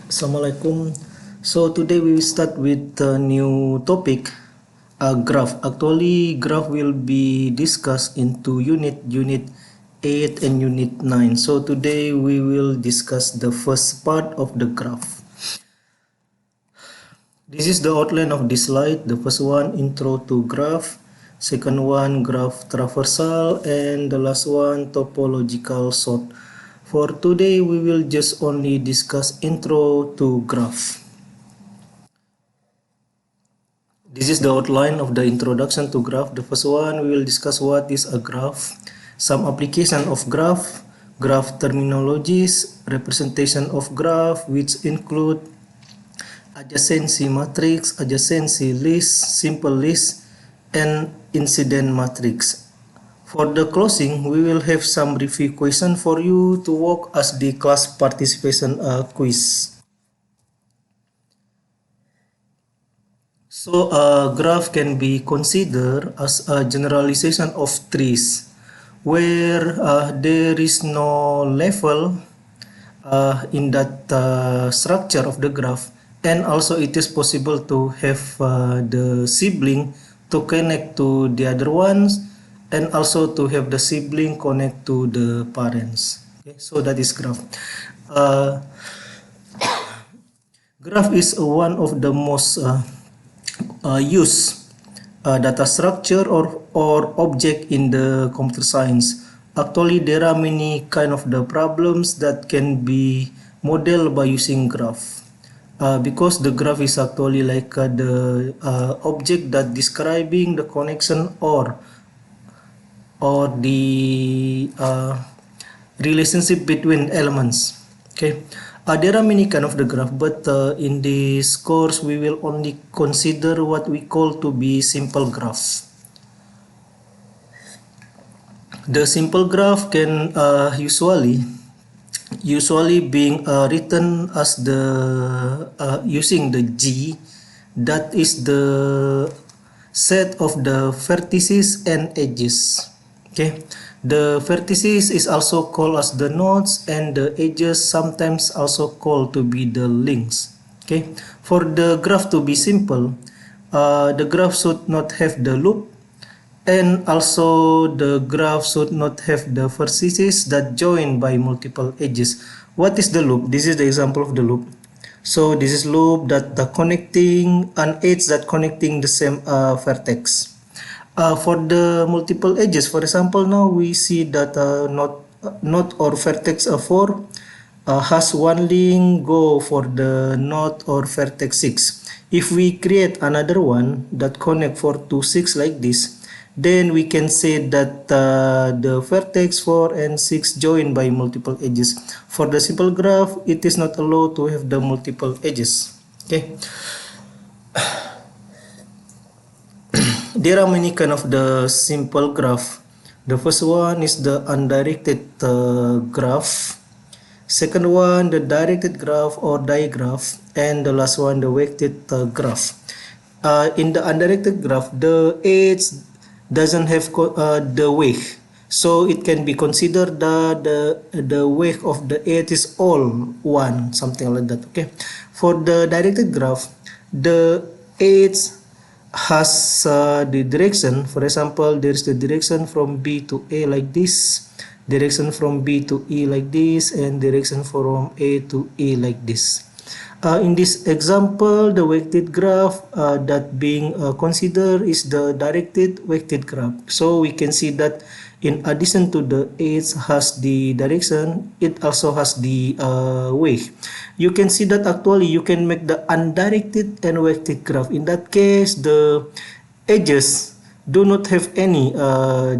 Assalamualaikum. So today we will start with a new topic, graph. Actually, graph will be discussed into unit 8 and unit 9. So today we will discuss the first part of the graph. This is the outline of this slide. The first one, intro to graph. Second one, graph traversal, and the last one, topological sort. For today, we will just only discuss intro to graph. This is the outline of the introduction to graph. The first one, we will discuss what is a graph, some application of graph, graph terminologies, representation of graph, which include adjacency matrix, adjacency list, simple list, and incident matrix. For the closing, we will have some review question for you to work as the class participation quiz. So a graph can be considered as a generalization of trees where there is no level in that structure of the graph, and also it is possible to have the sibling to connect to the other ones, and also to have the sibling connect to the parents. Okay, so that is graph. Graph is one of the most used data structure or object in the computer science. Actually, there are many kind of the problems that can be modeled by using graph. Because the graph is actually like the object that describing the connection or the relationship between elements. Okay, there are many kind of the graph, but in this course we will only consider what we call to be simple graph. The simple graph can usually being written as the using the G, that is the set of the vertices and edges. Okay, the vertices is also called as the nodes, and the edges sometimes also called to be the links. Okay, for the graph to be simple, the graph should not have the loop, and also the graph should not have the vertices that join by multiple edges. What is the loop? This is the example of the loop. So this is loop that the connecting an edge that connecting the same vertex. For the multiple edges, for example, now we see that node or vertex 4 has one link go for the node or vertex 6. If we create another one that connect 4 to 6 like this, then we can say that the vertex 4 and 6 join by multiple edges. For the simple graph, it is not allowed to have the multiple edges. Okay. There are many kind of the simple graph. The first one is the undirected graph. Second one, the directed graph or digraph, and the last one, the weighted graph. In the undirected graph, the edge doesn't have the weight, so it can be considered that the weight of the edge is all one, something like that. Okay, for the directed graph, the edge has the direction. For example, there is the direction from B to A like this, direction from B to E like this, and direction from A to E like this. In this example, the weighted graph that being considered is the directed weighted graph. So we can see that in addition to the edge has the direction, it also has the weight. You can see that actually you can make the undirected and weighted graph. In that case, the edges do not have any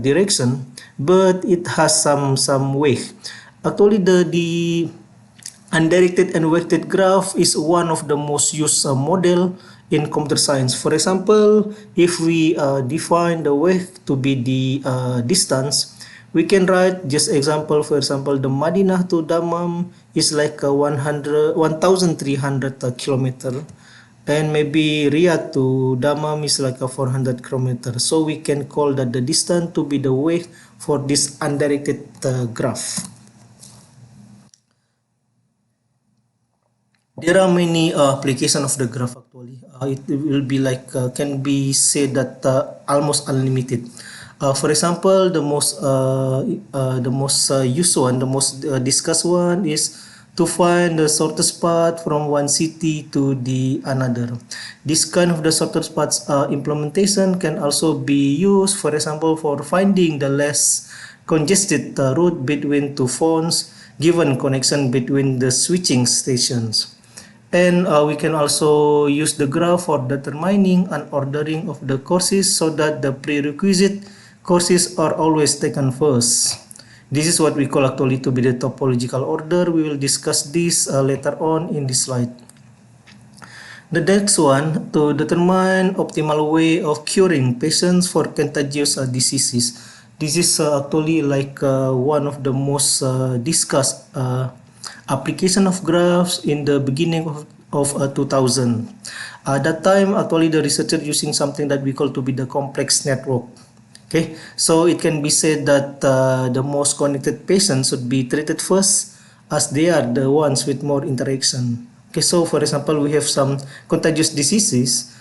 direction, but it has some weight. Actually, the undirected and weighted graph is one of the most used model in computer science. For example, if we define the weight to be the distance, we can write just example. For example, the Madinah to Dammam is like 1,300 kilometer, and maybe Riyadh to Dammam is like a 400 kilometer. So we can call that the distance to be the weight for this undirected graph. There are many application of the graph actually. It will be like can be said that almost unlimited. For example, the most used one, the most discussed one is to find the shortest path from one city to the another. This kind of the shortest paths implementation can also be used, for example, for finding the less congested route between two phones given connection between the switching stations. And we can also use the graph for determining and ordering of the courses so that the prerequisite courses are always taken first. This is what we call actually to be the topological order. We will discuss this later on in this slide. The next one, to determine optimal way of curing patients for contagious diseases. This is actually like one of the most discussed application of graphs in the beginning of 2000. At that time, actually the researcher using something that we call to be the complex network. Okay, so it can be said that the most connected patients should be treated first as they are the ones with more interaction. Okay, so for example, we have some contagious diseases,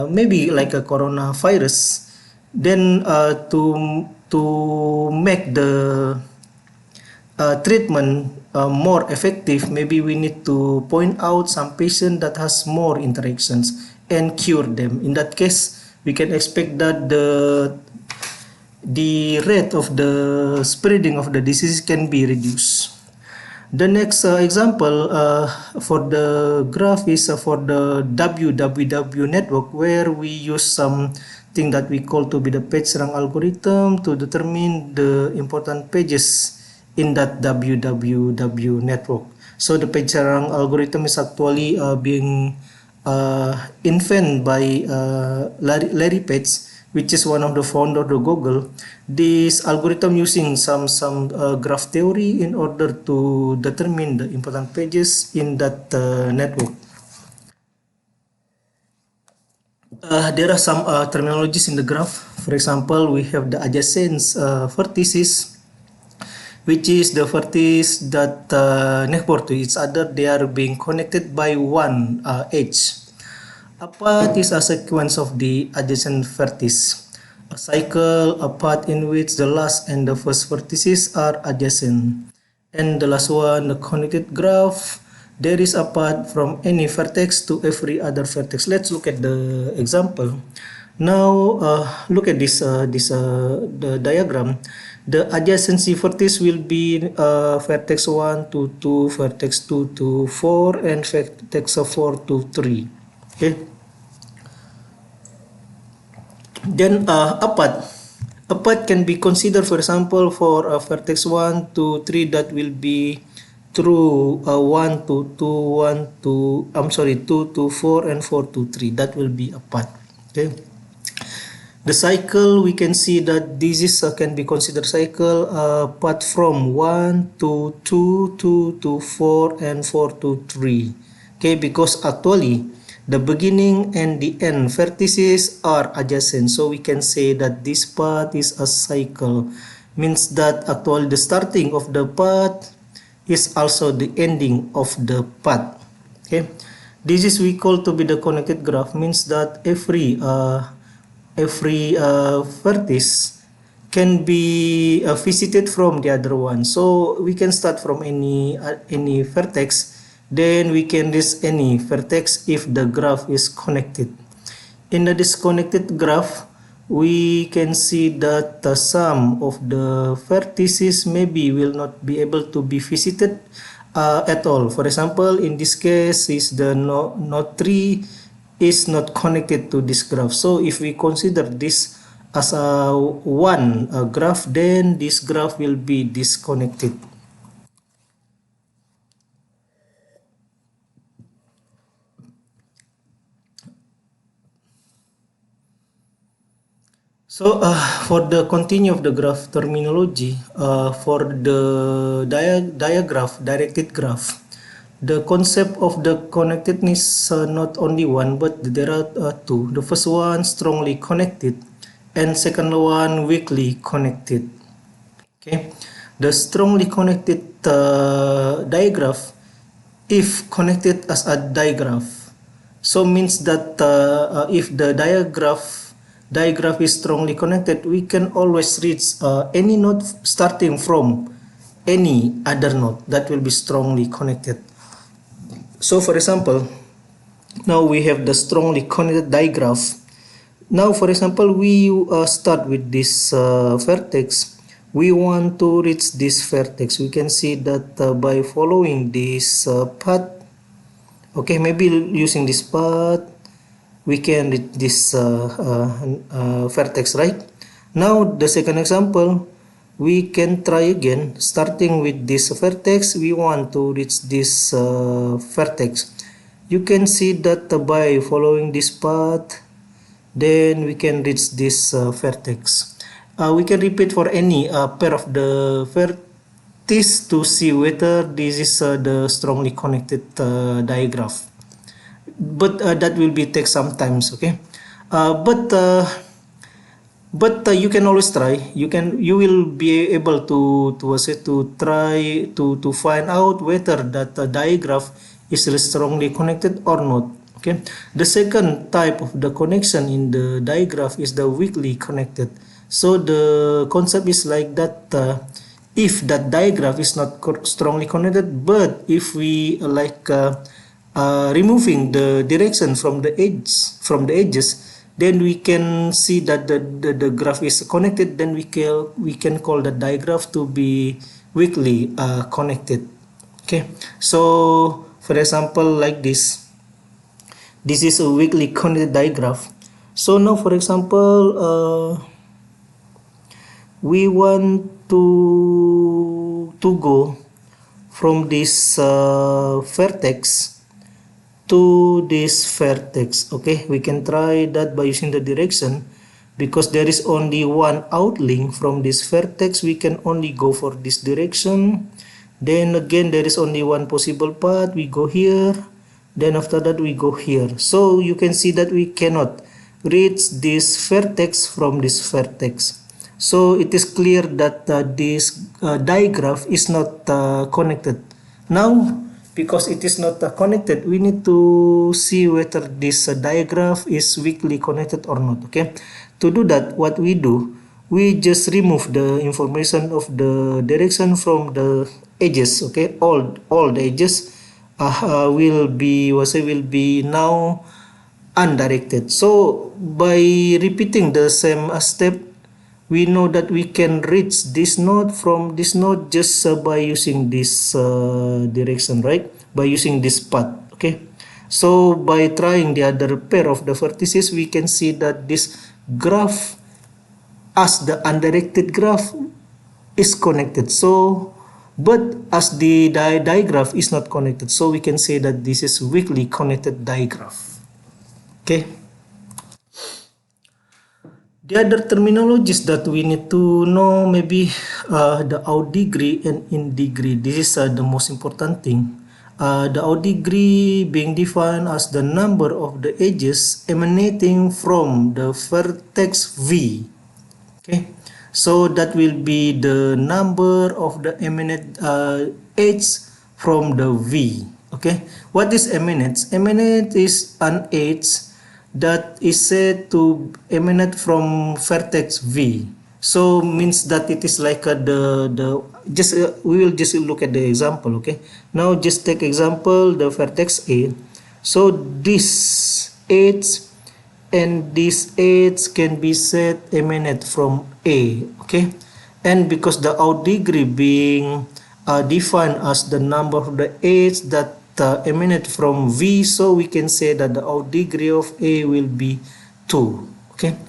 maybe like a coronavirus. Then to make the treatment more effective, maybe we need to point out some patient that has more interactions and cure them. In that case, we can expect that the rate of the spreading of the disease can be reduced. The next example for the graph is for the WWW network, where we use something that we call to be the PageRank algorithm to determine the important pages in that WWW network. So the PageRank algorithm is actually being invented by Larry Page, which is one of the founder of Google. This algorithm using some graph theory in order to determine the important pages in that network. There are some terminologies in the graph. For example, we have the adjacent vertices, which is the vertices that neighbor to each other. They are being connected by one edge. A path is a sequence of the adjacent vertices. A cycle, a path in which the last and the first vertices are adjacent. And the last one, the connected graph. There is a path from any vertex to every other vertex. Let's look at the example. Now look at the diagram. The adjacency vertex will be vertex 1 to 2, vertex 2 to 4, and vertex 4 to 3. Okay. Then a path can be considered, for example, for vertex 1 to 3, that will be through 1 to 2, 2 to 4, and 4 to 3. That will be a path. Okay. The cycle, we can see that this is can be considered cycle path from 1 to 2, 2 to 4, and 4 to 3. Okay, because actually the beginning and the end vertices are adjacent, so we can say that this path is a cycle. Means that actually the starting of the path is also the ending of the path. Okay, this is we call to be the connected graph. Means that every vertex can be visited from the other one. So we can start from any vertex, then we can reach any vertex if the graph is connected. In the disconnected graph, we can see that the sum of the vertices maybe will not be able to be visited at all. For example, in this case, is the node 3 is not connected to this graph. So if we consider this as a one graph, then this graph will be disconnected. So for the continue of the graph terminology, for the directed graph, the concept of the connectedness not only one, but there are two. The first one strongly connected, and second one weakly connected. Okay, the strongly connected diagraph if connected as a digraph. So means that if the digraph is strongly connected, we can always reach any node starting from any other node that will be strongly connected. So for example, now we have the strongly connected digraph. Now for example, we start with this vertex. We want to reach this vertex. We can see that by following this path, okay, maybe using this path, we can reach this vertex, right? Now the second example, we can try again. Starting with this vertex, we want to reach this vertex. You can see that by following this path, then we can reach this vertex. We can repeat for any pair of the vertices to see whether this is the strongly connected digraph. But that will be take some times, okay? But you can always try. You will be able to try to find out whether that digraph is strongly connected or not. Okay. The second type of the connection in the digraph is the weakly connected. So the concept is like that. If that digraph is not strongly connected, but if we removing the direction from the edges, then we can see that the graph is connected. Then we can call the digraph to be weakly connected. Okay. So for example, like this. This is a weakly connected digraph. So now, for example, we want to go from this vertex to this vertex. Okay, we can try that by using the direction. Because there is only one outlink from this vertex, we can only go for this direction. Then again, there is only one possible path. We go here. Then after that we go here. So you can see that we cannot reach this vertex from this vertex. So it is clear that this digraph is not connected. Now, because it is not connected, we need to see whether this digraph is weakly connected or not. Okay. To do that, what we do, we just remove the information of the direction from the edges. Okay, all the edges will be now undirected. So by repeating the same step, we know that we can reach this node from this node just by using this direction, right? By using this path. Okay. So by trying the other pair of the vertices, we can see that this graph as the undirected graph is connected. So but as the digraph is not connected, so we can say that this is weakly connected digraph. Okay. The other terminologies that we need to know, maybe the out degree and in degree. This is the most important thing. The out degree being defined as the number of the edges emanating from the vertex V. Okay. So that will be the number of the eminent edge from the V. Okay. What is eminence? Eminence is an edge that is said to emanate from vertex V. So means that it is like we will just look at the example. Okay. Now just take example the vertex A. So this edge and this edge can be said emanate from A. Okay, and because the out degree being defined as the number of the edge that emanate from V, so we can say that the out degree of A will be 2. Okay,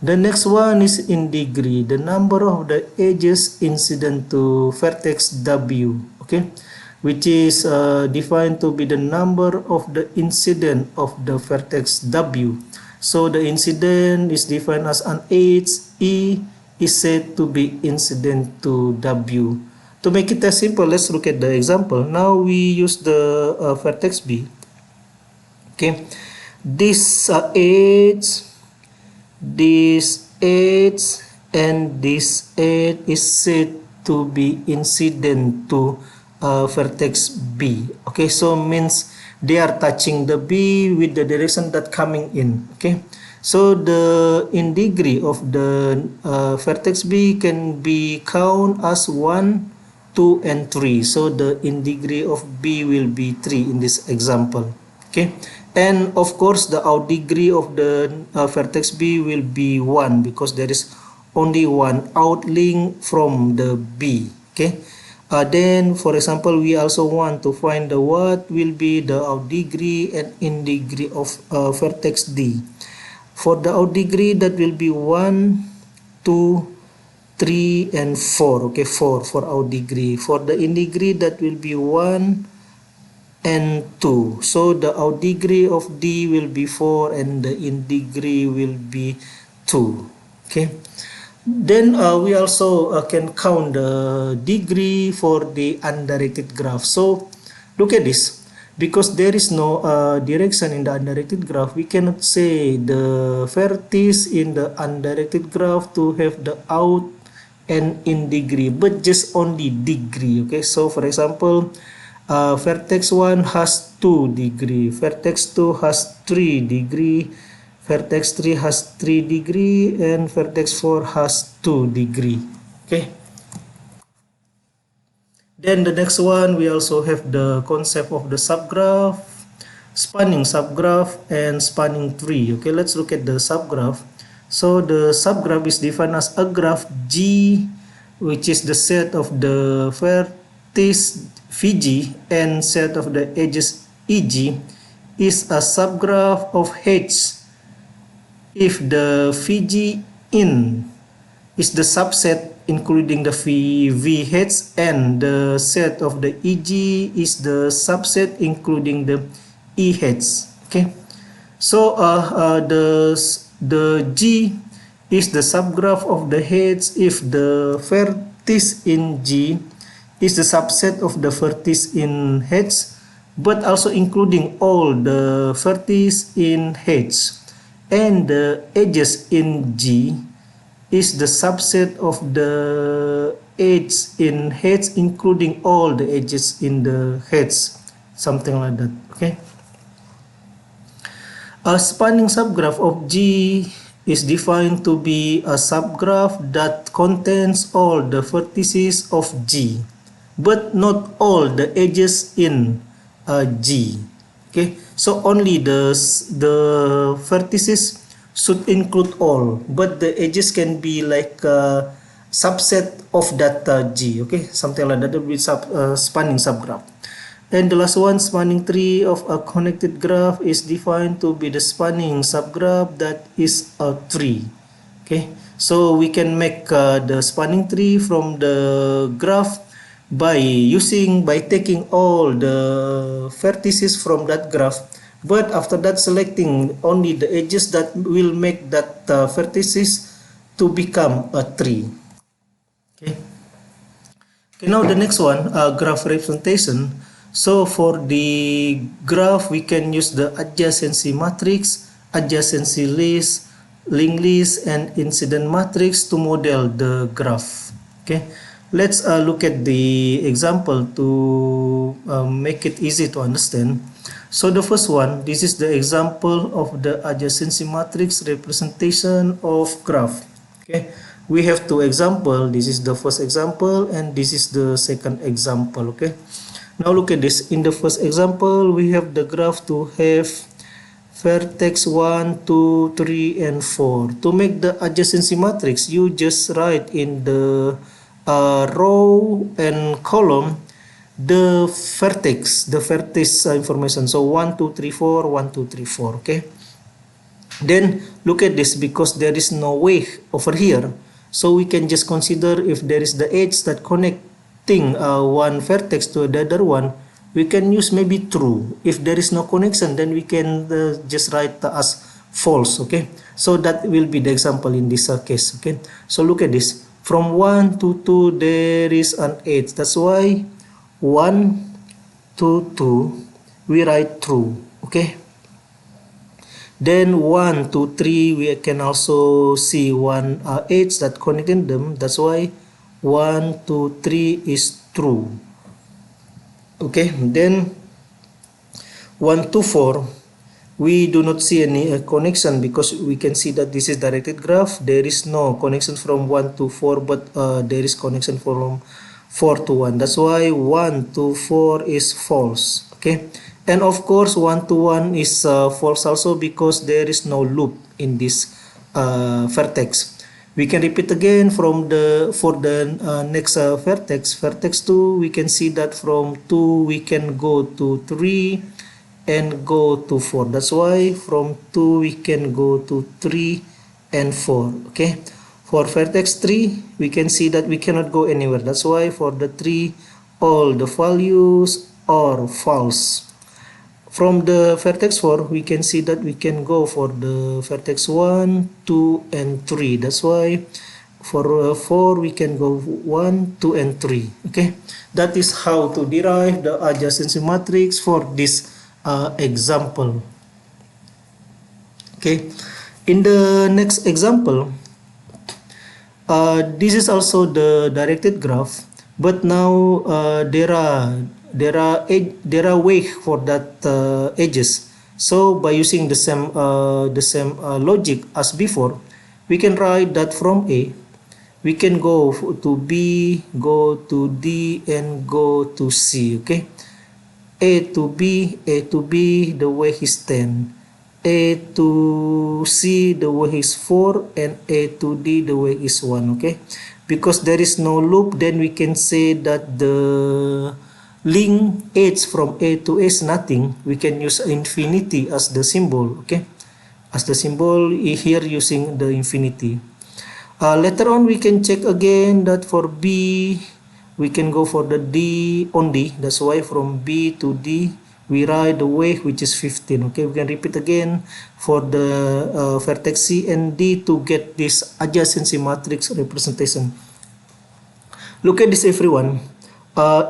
the next one is in degree, the number of the edges incident to vertex W. Okay, which is defined to be the number of the incident of the vertex W. So the incident is defined as an edge. E is said to be incident to W. To make it as simple, let's look at the example. Now we use the vertex B. Okay, this edge, and this edge is said to be incident to vertex B. Okay, so means they are touching the B with the direction that coming in. Okay, so the in degree of the vertex B can be count as 1, 2, and 3. So the in degree of B will be 3 in this example. Okay, and of course the out degree of the vertex B will be 1 because there is only one outlink from the B. Okay. Then, for example, we also want to find the what will be the out degree and in degree of vertex D. For the out degree, that will be 1, 2, 3, and 4. Okay, 4 for out degree. For the in degree, that will be 1 and 2. So the out degree of D will be 4 and the in degree will be 2. Okay. Then we also can count the degree for the undirected graph. So look at this. Because there is no direction in the undirected graph, we cannot say the vertex in the undirected graph to have the out and in degree, but just only degree. Okay, so for example, vertex 1 has 2 degree, vertex 2 has 3 degree, vertex 3 has 3 degree, and vertex 4 has 2 degree. Okay. Then the next one, we also have the concept of the subgraph, spanning subgraph, and spanning tree. Okay, let's look at the subgraph. So the subgraph is defined as a graph G, which is the set of the vertices VG and set of the edges EG, is a subgraph of H if the VG in is the subset including the VH and the set of the EG is the subset including the EH. Okay, so the G is the subgraph of the H if the vertex in G is the subset of the vertex in H, but also including all the vertices in H. And the edges in G is the subset of the edge in H, including all the edges in the H, something like that. Okay. A spanning subgraph of G is defined to be a subgraph that contains all the vertices of G, but not all the edges in G. Okay, so only the vertices should include all, but the edges can be like a subset of that G. Okay, something like that. That will be spanning subgraph. And the last one, spanning tree of a connected graph is defined to be the spanning subgraph that is a tree. Okay, so we can make the spanning tree from the graph by taking all the vertices from that graph, but after that selecting only the edges that will make that vertices to become a tree. Okay. Okay, now the next one, graph representation. So for the graph, we can use the adjacency matrix, adjacency list, linked list, and incident matrix to model the graph. Okay. Let's look at the example to make it easy to understand. So the first one, this is the example of the adjacency matrix representation of graph. Okay, we have two examples. This is the first example and this is the second example. Okay, now look at this. In the first example, we have the graph to have vertex 1, 2, 3, and 4. To make the adjacency matrix, you just write in the row and column the vertex information. So 1, 2, 3, 4, 1, 2, 3, 4. Okay, then look at this, because there is no way over here, so we can just consider if there is the edge that connecting one vertex to the other one, we can use maybe true. If there is no connection, then we can just write as false. Okay, so that will be the example in this case. Okay, so look at this. From 1 to 2, there is an edge. That's why 1 to 2, we write true. Okay. Then 1 to 3, we can also see one edge that connecting them. That's why 1 to 3 is true. Okay, then 1 to 4, we do not see any connection because we can see that this is directed graph. There is no connection from 1 to 4, but there is connection from 4 to 1. That's why 1 to 4 is false. Okay, and of course 1 to 1 is false also because there is no loop in this vertex. We can repeat again from the for the next vertex 2. We can see that from 2 we can go to 3 and go to 4. That's why from 2 we can go to 3 and 4. Okay, for vertex 3 we can see that we cannot go anywhere. That's why for the 3 all the values are false. From the vertex 4 we can see that we can go for the vertex 1, 2 and 3. That's why for 4 we can go 1, 2 and 3. Okay, that is how to derive the adjacency matrix for this example. Okay, in the next example, this is also the directed graph, but now there are way for that edges. So by using the same logic as before, we can write that from A we can go to B, go to D and go to C. Okay, A to B, the way is 10. A to C, the way is 4, and A to D, the way is 1. Okay, because there is no loop, then we can say that the link h from A to A is nothing. We can use infinity as the symbol. Okay, as the symbol here using the infinity. Later on we can check again that for B we can go for the D only. That's why from B to D we write the way which is 15. Okay, we can repeat again for the vertex C and D to get this adjacency matrix representation. Look at this, everyone.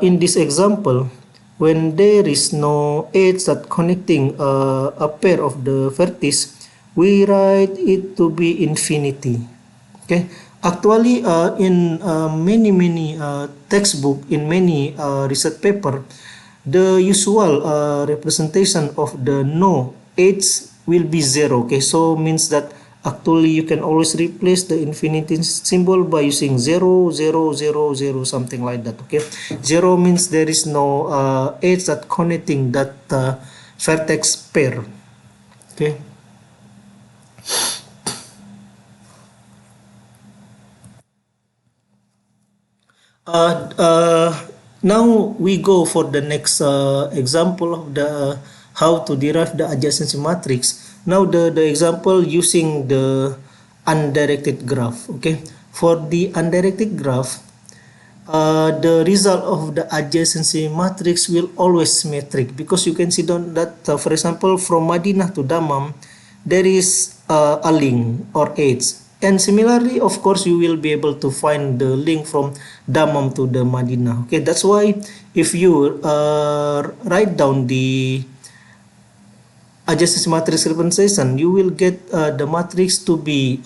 In this example, when there is no edge that connecting a pair of the vertices, we write it to be infinity. Okay, actually in many textbook, in many research paper, the usual representation of the no edge will be 0. Okay, so means that actually you can always replace the infinity symbol by using 0 0 0 0, something like that. Okay, 0 means there is no edge that connecting that vertex pair. Okay, now we go for the next example of the how to derive the adjacency matrix. Now the example using the undirected graph. Okay, for the undirected graph, the result of the adjacency matrix will always symmetric because you can see that for example from Madinah to Dammam there is a link or edge. And similarly, of course, you will be able to find the link from Dammam to the Madinah. Okay, that's why if you write down the adjacency matrix representation, you will get the matrix to be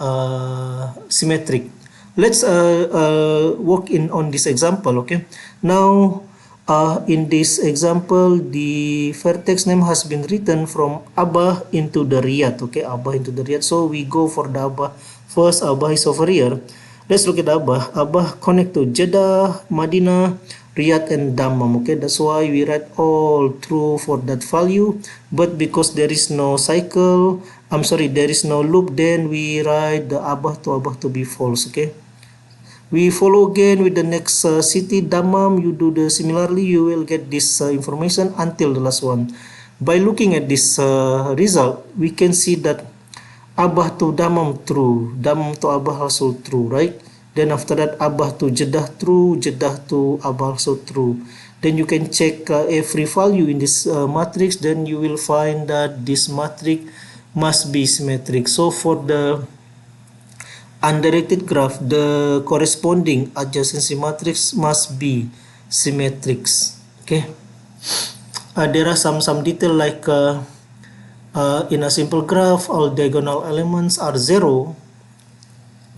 symmetric. Let's work in on this example. Okay, now in this example, the vertex name has been written from Abah into the Riyadh. Okay, Abah into the Riyadh. So we go for the Abah. First, Abah is over here. Let's look at Abah. Abah connect to Jeddah, Madinah, Riyadh, and Dammam. Okay, that's why we write all true for that value. But because there is no cycle, there is no loop, then we write the Abah to be false. Okay. We follow again with the next city, Dammam. You do the similarly, you will get this information until the last one. By looking at this result, we can see that Abah to Dammam true, Dammam to Abah also true, right? Then after that Abah to Jeddah true, Jeddah to Abah also true. Then you can check every value in this matrix, then you will find that this matrix must be symmetric. So for the undirected graph, the corresponding adjacency matrix must be symmetric. Okay, there are some detail like in a simple graph, all diagonal elements are 0.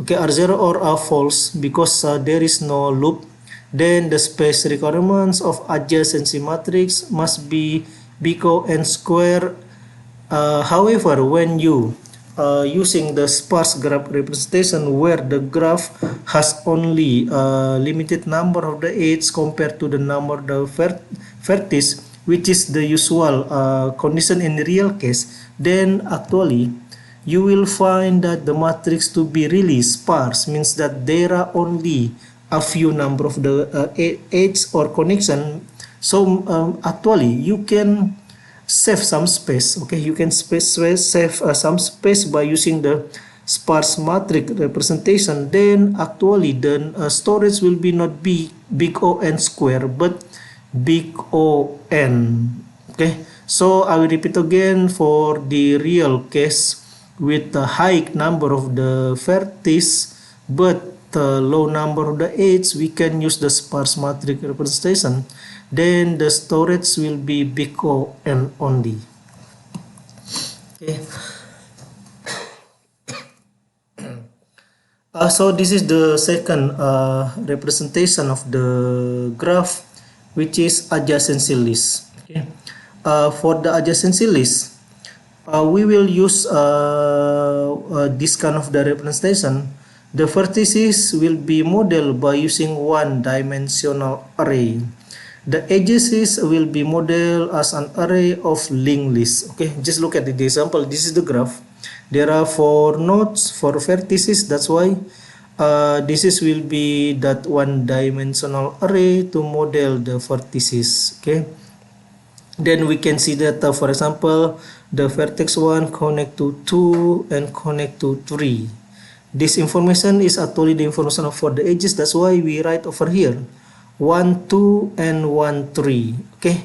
Okay, are 0 or are false because there is no loop. Then the space requirements of adjacency matrix must be big O n square. However, when you using the sparse graph representation where the graph has only a limited number of the edges compared to the number of the vertices, which is the usual condition in the real case, then actually you will find that the matrix to be really sparse, means that there are only a few number of the edges or connection. So actually you can save some space. Okay, you can save some space by using the sparse matrix representation. Then actually the storage will be not big O n square but big O n. Okay, so I will repeat again. For the real case with a high number of the vertices but low number of the edges, we can use the sparse matrix representation. Then the storage will be big O n only. Okay. So this is the second representation of the graph, which is adjacency list. Okay. For the adjacency list, we will use this kind of the representation. The vertices will be modeled by using one-dimensional array. The edges will be modeled as an array of linked lists. Okay, just look at the example. This is the graph. There are 4 nodes, 4 vertices. That's why this will be that one-dimensional array to model the vertices. Okay. Then we can see that, for example, the vertex 1 connect to 2 and connect to 3. This information is actually the information for the edges. That's why we write over here 1, 2, and 1, 3. Okay.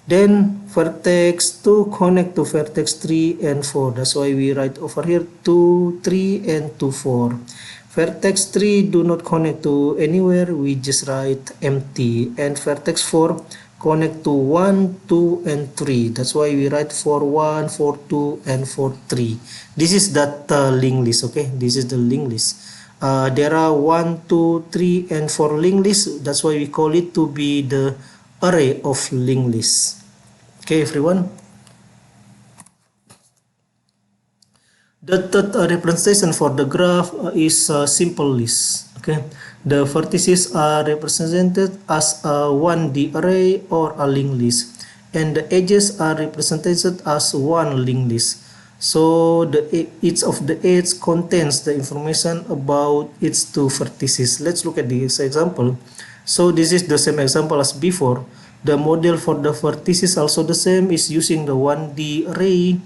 Then vertex 2 connect to vertex 3 and 4. That's why we write over here 2, 3, and 2, 4. Vertex 3 do not connect to anywhere. We just write empty. And vertex 4 connect to 1, 2, and 3. That's why we write 4, 1, 4, 2, and 4, 3. This is that linked list. Okay. This is the linked list. There are 1, 2, 3, and 4 linked lists. That's why we call it to be the array of linked lists. Okay, everyone. The third representation for the graph is a simple list. Okay, the vertices are represented as a 1D array or a linked list, and the edges are represented as one linked list. So each of the edges contains the information about its 2 vertices. Let's look at this example. So this is the same example as before. The model for the vertices also the same, is using the 1D array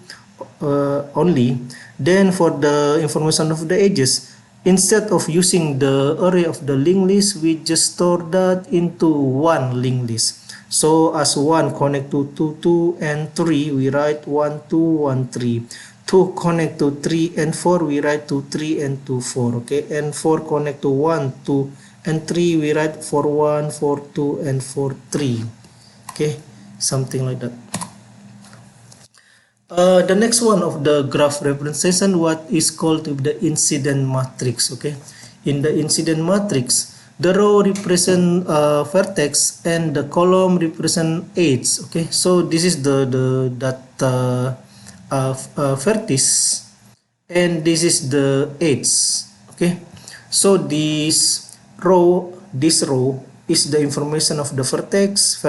only. Then for the information of the edges, instead of using the array of the linked list, we just store that into one linked list. So as 1 connect to 2, 2, and 3, we write 1, 2, 1, 3. 2 connect to 3 and 4, we write 2, 3, and 2, 4. Okay, and 4 connect to 1, 2, and 3, we write 4, 1, 4, 2, and 4, 3. Okay, something like that. The next one of the graph representation, what is called the incident matrix. Okay, in the incident matrix, the row represent vertex and the column represent edge. Okay, so this is that vertex and this is the edge. Okay, so this row is the information of the vertex,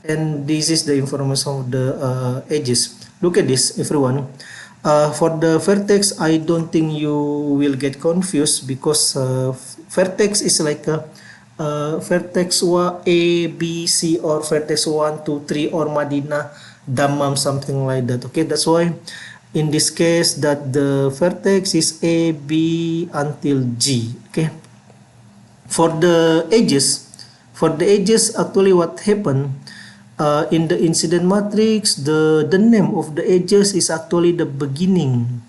and this is the information of the edges. Look at this, everyone. For the vertex, I don't think you will get confused, because vertex is like a vertex A, B, C, or vertex 1, 2, 3, or Madinah, Dammam, something like that. Okay, that's why in this case that the vertex is A, B until G. Okay. For the edges, actually what happened in the incident matrix, the name of the edges is actually the beginning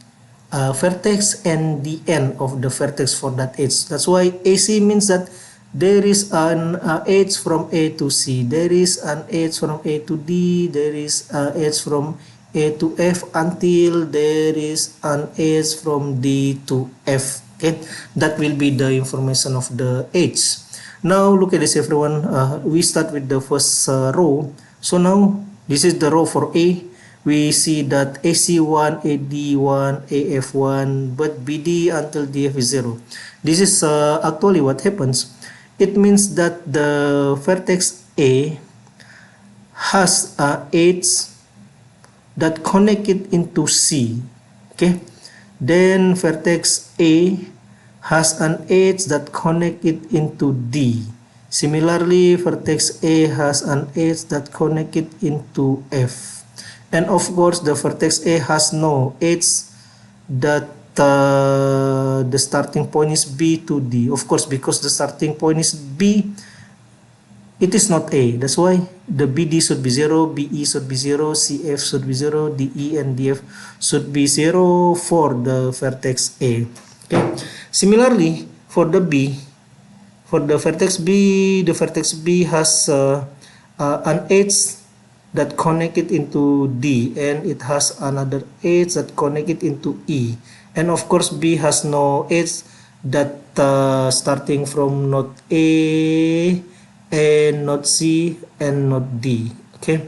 vertex and the end of the vertex for that edge. That's why AC means that there is an edge from A to C, there is an edge from A to D, there is an edge from A to F, until there is an edge from D to F. Okay, that will be the information of the edge. Now look at this, everyone. We start with the first row. So now this is the row for A. We see that AC1, AD1, AF1, but BD until DF is 0. This is actually what happens. It means that the vertex A has edge that connect it into C. Okay. Then vertex A has an edge that connect it into D. Similarly, vertex A has an edge that connect it into F. And of course, the vertex A has no edge that the starting point is B to D. Of course, because the starting point is B, it is not A. That's why the BD should be 0, BE should be 0, CF should be 0, DE and DF should be 0 for the vertex A. Okay. Similarly, for the B, for the vertex B has an edge that connect it into D, and it has another edge that connect it into E. And of course, B has no edge that starting from node A and node C and node D. Okay.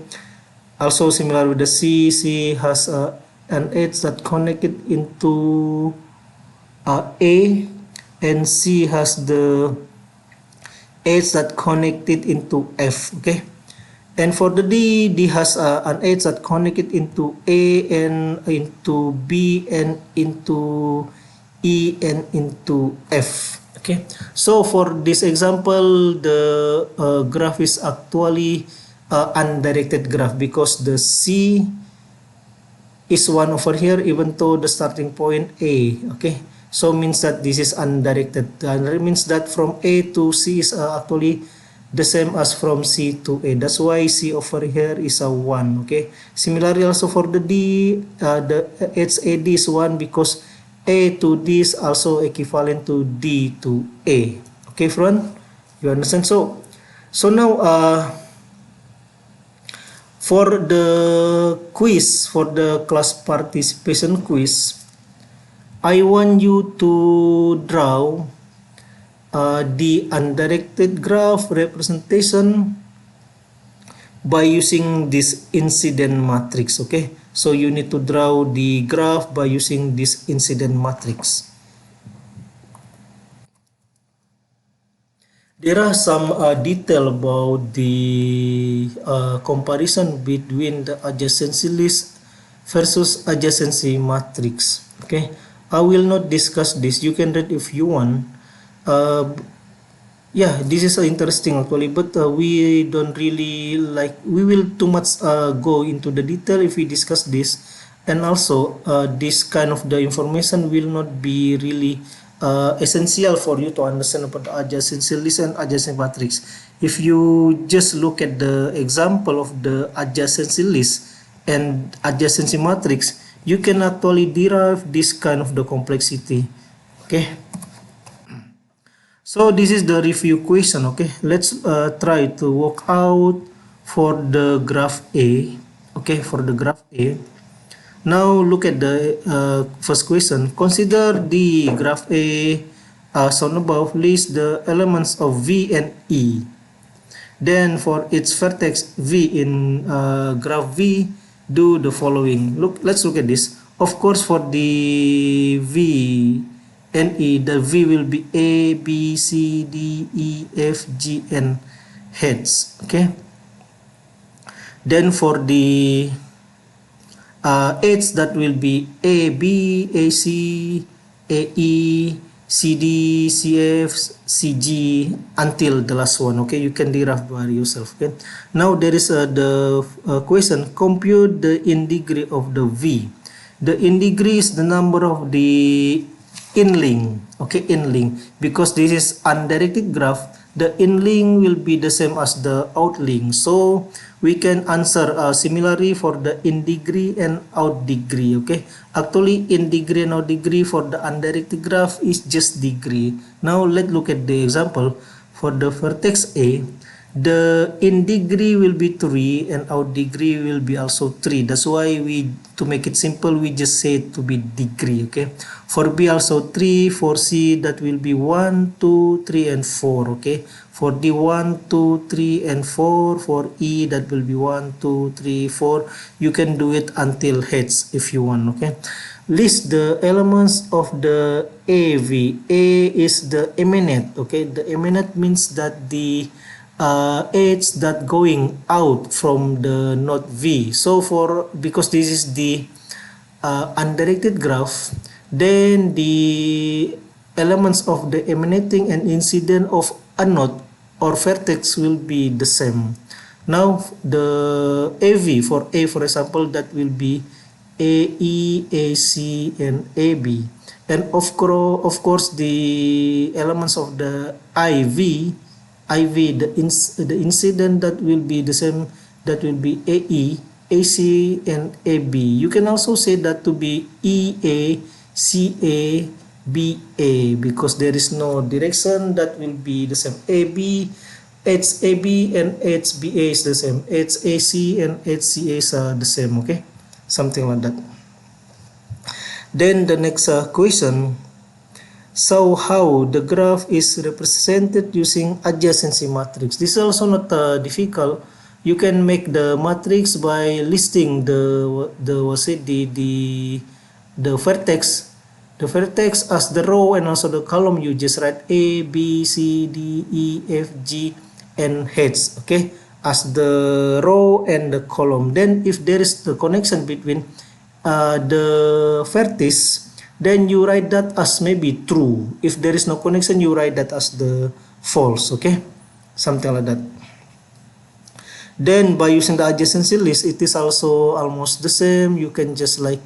Also similar with the C has an edge that connect it into A, and C has the edge that connected into F. Okay. And for the D has an edge that connected into A and into B and into E and into F. Okay. So for this example, the graph is actually undirected graph because the C is 1 over here even though the starting point A. Okay. So means that this is undirected. It means that from A to C is actually the same as from C to A. That's why C over here is a 1. Okay. Similarly also for the D, the HAD is 1 because A to D is also equivalent to D to A. Okay, friend? You understand? So now for the quiz, for the class participation quiz, I want you to draw the undirected graph representation by using this incident matrix. Okay, so you need to draw the graph by using this incident matrix. There are some detail about the comparison between the adjacency list versus adjacency matrix. Okay, I will not discuss this. You can read if you want. Yeah, this is interesting actually, but we don't really we will too much go into the detail if we discuss this, and also this kind of the information will not be really essential for you to understand about the adjacency list and adjacency matrix. If you just look at the example of the adjacency list and adjacency matrix, you can actually derive this kind of the complexity. Okay. So this is the review question. Okay, let's try to work out for the graph A. Okay, for the graph A. Now look at the first question. Consider the graph A shown above. List the elements of V and E. Then for its vertex V in graph V, do the following. Let's look at this. Of course, for the V and E, the V will be A, B, C, D, E, F, G, and heads. Okay. Then for the H, that will be A, B, A, C, A, E, C, D, C, F, C, G, until the last one. Okay, you can derive by yourself. Okay. Now there is the question. Compute the in degree of the V. The in degree is the number of the inlink. Okay, inlink, because this is undirected graph, the inlink will be the same as the outlink. So we can answer similarly for the in degree and out degree. Okay, actually in degree and out degree for the undirected graph is just degree. Now let's look at the example. For the vertex A, the in degree will be 3 and out degree will be also 3. That's why we, to make it simple, we just say it to be degree. Okay, for B also 3, for C that will be 1, 2, 3 and 4. Okay, for D 1, 2, 3 and 4. For E that will be 1, 2, 3, 4. You can do it until H if you want. Okay, list the elements of the AV. A is the eminent. Okay, the eminent means that the edge that going out from the node V. So because this is the undirected graph, then the elements of the emanating and incident of a node or vertex will be the same. Now the AV for A, for example, that will be AE, AC and AB, and of course the elements of the IV, the incident that will be the same, that will be AE, AC and AB. You can also say that to be EA, CA, BA, because there is no direction, that will be the same. AB, HAB and HBA is the same. HAC and HCA is the same. Okay, something like that. Then the next question. So how the graph is represented using adjacency matrix. This is also not difficult. You can make the matrix by listing the vertex, as the row and also the column. You just write A, B, C, D, E, F, G and H. Okay, as the row and the column. Then if there is the connection between the vertex, then you write that as maybe true. If there is no connection, you write that as the false. Okay, something like that. Then by using the adjacency list, it is also almost the same. You can just like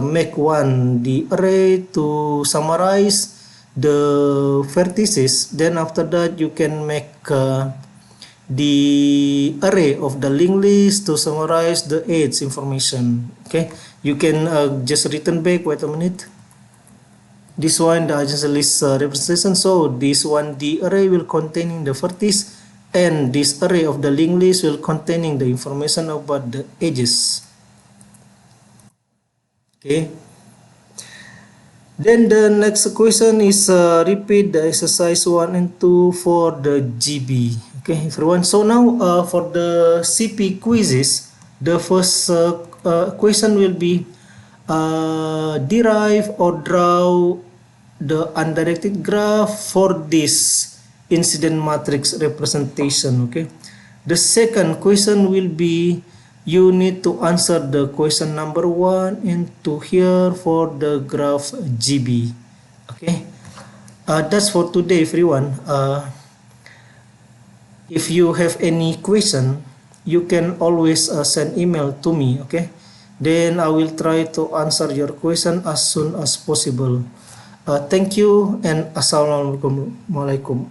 make the array to summarize the vertices. Then after that you can make the array of the linked list to summarize the edge information. Okay, you can just return back, wait a minute, this one, the adjacency list representation. So this one, the array will containing the vertices, and this array of the linked list will containing the information about the edges. Okay, then the next question is repeat the exercise 1 and 2 for the GB. Okay, everyone. So now for the CP quizzes, the first question will be derive or draw the undirected graph for this incident matrix representation. Okay, the second question will be you need to answer the question number 1 and 2 here for the graph GB. Okay, that's for today, everyone. If you have any question, you can always send email to me. Okay, then I will try to answer your question as soon as possible. Thank you and assalamualaikum.